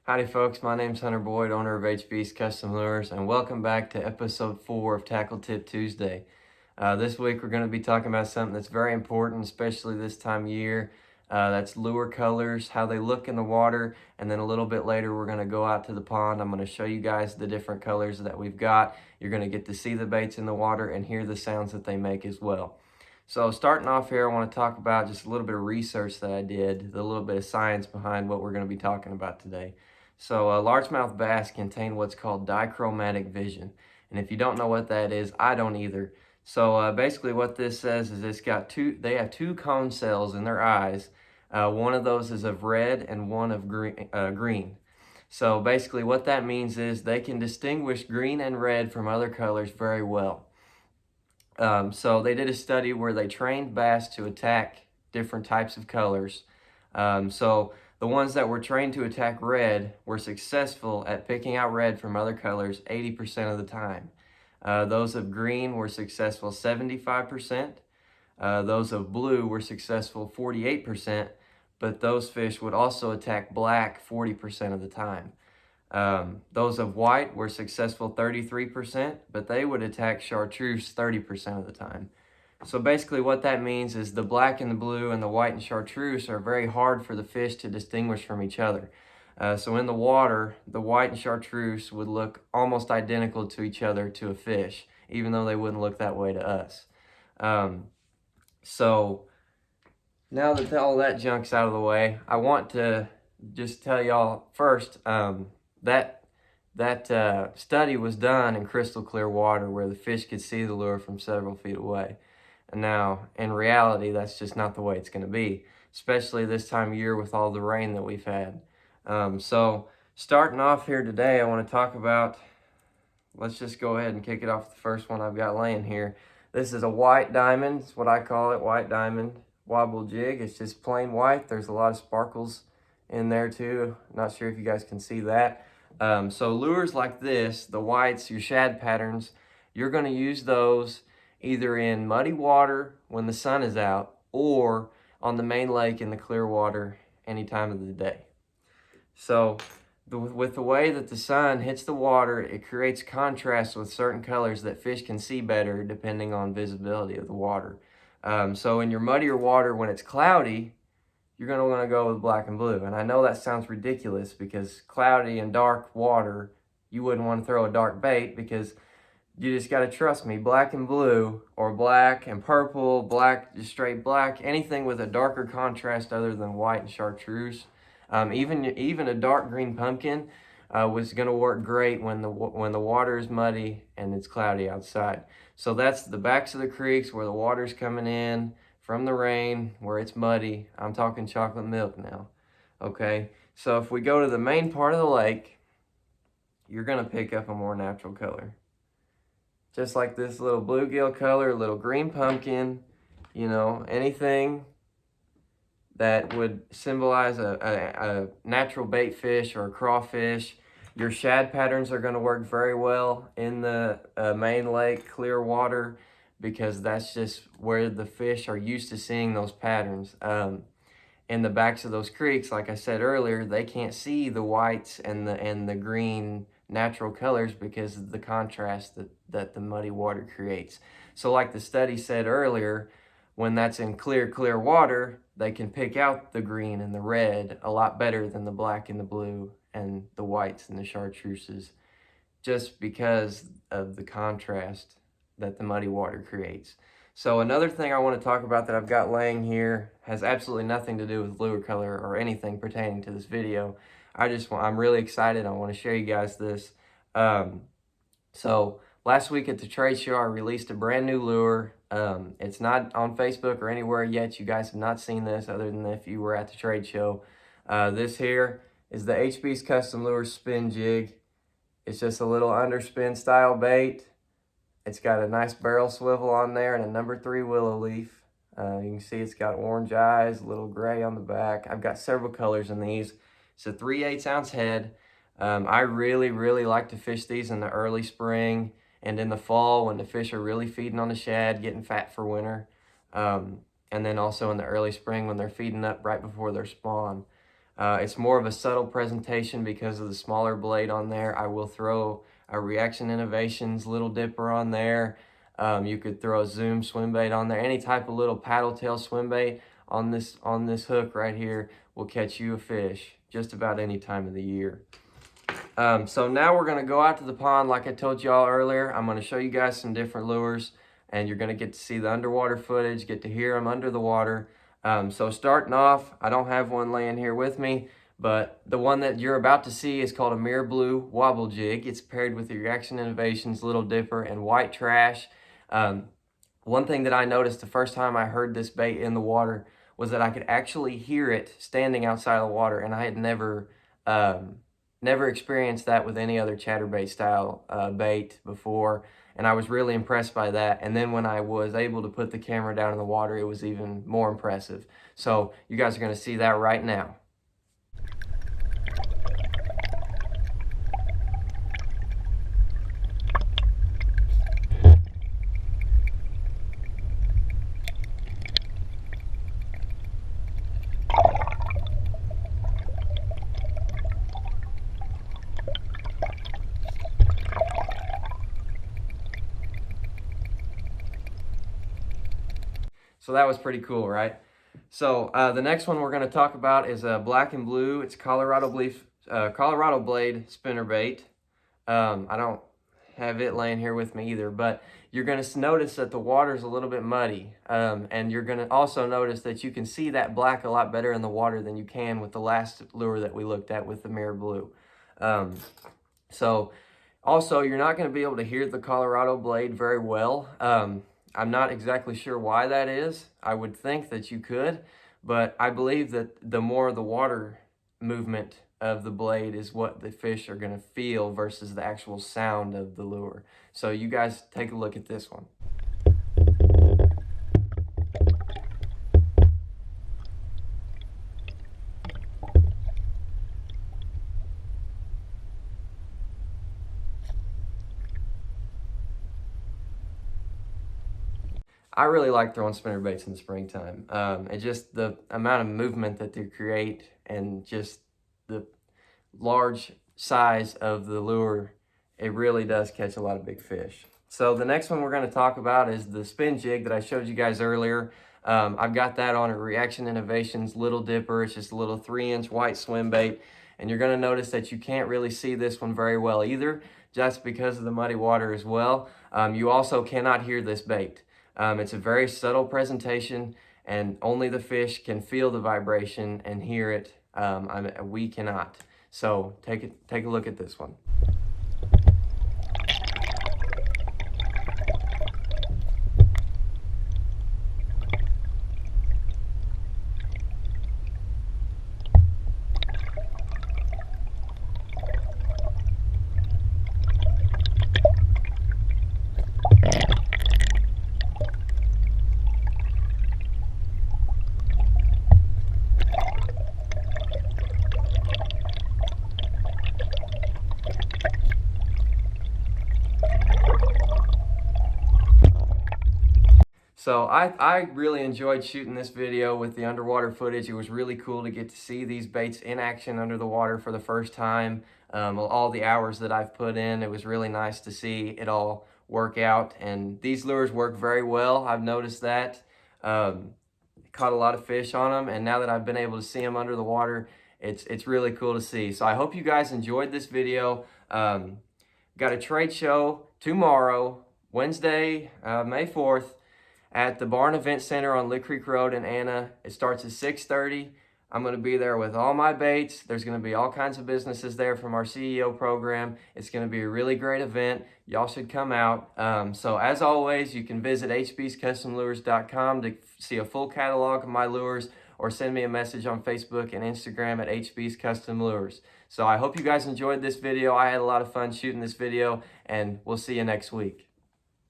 Howdy folks, my name's Hunter Boyd, owner of HB's Custom Lures, and welcome back to episode 4 of Tackle Tip Tuesday. This week we're going to be talking about something that's very important, especially this time of year. That's lure colors, how they look in the water, and then a little bit later we're going to go out to the pond. I'm going to show you guys the different colors that we've got. You're going to get to see the baits in the water and hear the sounds that they make as well. So starting off here, I want to talk about just a little bit of research that I did, a little bit of science behind what we're going to be talking about today. So largemouth bass contain what's called dichromatic vision. And if you don't know what that is, I don't either. So basically what this says is they have two cone cells in their eyes. One of those is of red and one of green. So basically what that means is they can distinguish green and red from other colors very well. So they did a study where they trained bass to attack different types of colors. So the ones that were trained to attack red were successful at picking out red from other colors 80% of the time. Those of green were successful 75%. Those of blue were successful 48%, but those fish would also attack black 40% of the time. Those of white were successful 33%, but they would attack chartreuse 30% of the time. So basically what that means is the black and the blue and the white and chartreuse are very hard for the fish to distinguish from each other. So in the water, the white and chartreuse would look almost identical to each other to a fish, even though they wouldn't look that way to us. So now that all that junk's out of the way, I want to just tell y'all first that study was done in crystal clear water where the fish could see the lure from several feet away. Now, in reality, that's just not the way it's going to be, especially this time of year with all the rain that we've had. So starting off here today, I want to talk about, let's just go ahead and kick it off with the first one I've got laying here. This is a white diamond. It's what I call it, white diamond wobble jig. It's just plain white. There's a lot of sparkles in there too. Not sure if you guys can see that. So lures like this, the whites, your shad patterns, you're going to use those either in muddy water when the sun is out or on the main lake in the clear water any time of the day. So with the way that the sun hits the water, it creates contrast with certain colors that fish can see better depending on visibility of the water. So in your muddier water when it's cloudy, you're going to want to go with black and blue. And I know that sounds ridiculous because cloudy and dark water, you wouldn't want to throw a dark bait because you just got to trust me, black and blue or black and purple, black, just straight black, anything with a darker contrast other than white and chartreuse. Even a dark green pumpkin was going to work great when the water is muddy and it's cloudy outside. So that's the backs of the creeks where the water's coming in from the rain, where it's muddy. I'm talking chocolate milk now, okay? So if we go to the main part of the lake, you're going to pick up a more natural color. Just like this little bluegill color, little green pumpkin, you know, anything that would symbolize a natural bait fish or a crawfish. Your shad patterns are going to work very well in the main lake, clear water, because that's just where the fish are used to seeing those patterns. In the backs of those creeks, like I said earlier, they can't see the whites and the green natural colors because of the contrast that the muddy water creates. So like the study said earlier, when that's in clear water, they can pick out the green and the red a lot better than the black and the blue and the whites and the chartreuses, just because of the contrast that the muddy water creates. So another thing I want to talk about that I've got laying here has absolutely nothing to do with lure color or anything pertaining to this video. I'm really excited. I want to share you guys this. So last week at the trade show, I released a brand new lure. It's not on Facebook or anywhere yet. You guys have not seen this other than if you were at the trade show. This here is the HB's Custom Lures Spin Jig. It's just a little underspin style bait. It's got a nice barrel swivel on there and a number 3 willow leaf. You can see it's got orange eyes, a little gray on the back. I've got several colors in these. It's a 3/8 ounce head. I really like to fish these in the early spring and in the fall when the fish are really feeding on the shad, getting fat for winter. And then also in the early spring when they're feeding up right before their spawn. It's more of a subtle presentation because of the smaller blade on there. I will throw a Reaction Innovations Little Dipper on there. You could throw a Zoom swim bait on there. Any type of little paddle tail swim bait on this hook right here will catch you a fish just about any time of the year. So now we're going to go out to the pond like I told y'all earlier. I'm going to show you guys some different lures, and you're going to get to see the underwater footage, get to hear them under the water. So starting off, I don't have one laying here with me, but the one that you're about to see is called a Mirror Blue Wobble Jig. It's paired with the Reaction Innovations Little Dipper and White Trash. One thing that I noticed the first time I heard this bait in the water was that I could actually hear it standing outside of the water, and I had never experienced that with any other chatterbait style bait before, and I was really impressed by that. And then when I was able to put the camera down in the water, it was even more impressive. So you guys are going to see that right now. So that was pretty cool, right? So the next one we're going to talk about is a black and blue. It's Colorado Blade spinnerbait. I don't have it laying here with me either, but you're going to notice that the water's a little bit muddy, and you're going to also notice that you can see that black a lot better in the water than you can with the last lure that we looked at with the Mirror Blue. So also, you're not going to be able to hear the Colorado Blade very well. I'm not exactly sure why that is. I would think that you could, but I believe that the more the water movement of the blade is what the fish are going to feel versus the actual sound of the lure. So you guys take a look at this one. I really like throwing spinner baits in the springtime. And just the amount of movement that they create and just the large size of the lure, it really does catch a lot of big fish. So the next one we're going to talk about is the spin jig that I showed you guys earlier. I've got that on a Reaction Innovations Little Dipper. It's just a little 3-inch white swim bait. And you're going to notice that you can't really see this one very well either, just because of the muddy water as well. You also cannot hear this bait. It's a very subtle presentation, and only the fish can feel the vibration and hear it. We cannot. So take a look at this one. So I really enjoyed shooting this video with the underwater footage. It was really cool to get to see these baits in action under the water for the first time. All the hours that I've put in, it was really nice to see it all work out. And these lures work very well. I've noticed that. Caught a lot of fish on them, and now that I've been able to see them under the water, it's really cool to see. So I hope you guys enjoyed this video. Got a trade show tomorrow, Wednesday, May 4th. At the Barn Event Center on Lick Creek Road in Anna. It starts at 6:30. I'm going to be there with all my baits. There's going to be all kinds of businesses there from our CEO program. It's going to be a really great event. Y'all should come out. So as always, you can visit hbscustomlures.com to see a full catalog of my lures, or send me a message on Facebook and Instagram at HB's Custom Lures. So I hope you guys enjoyed this video. I had a lot of fun shooting this video, and we'll see you next week.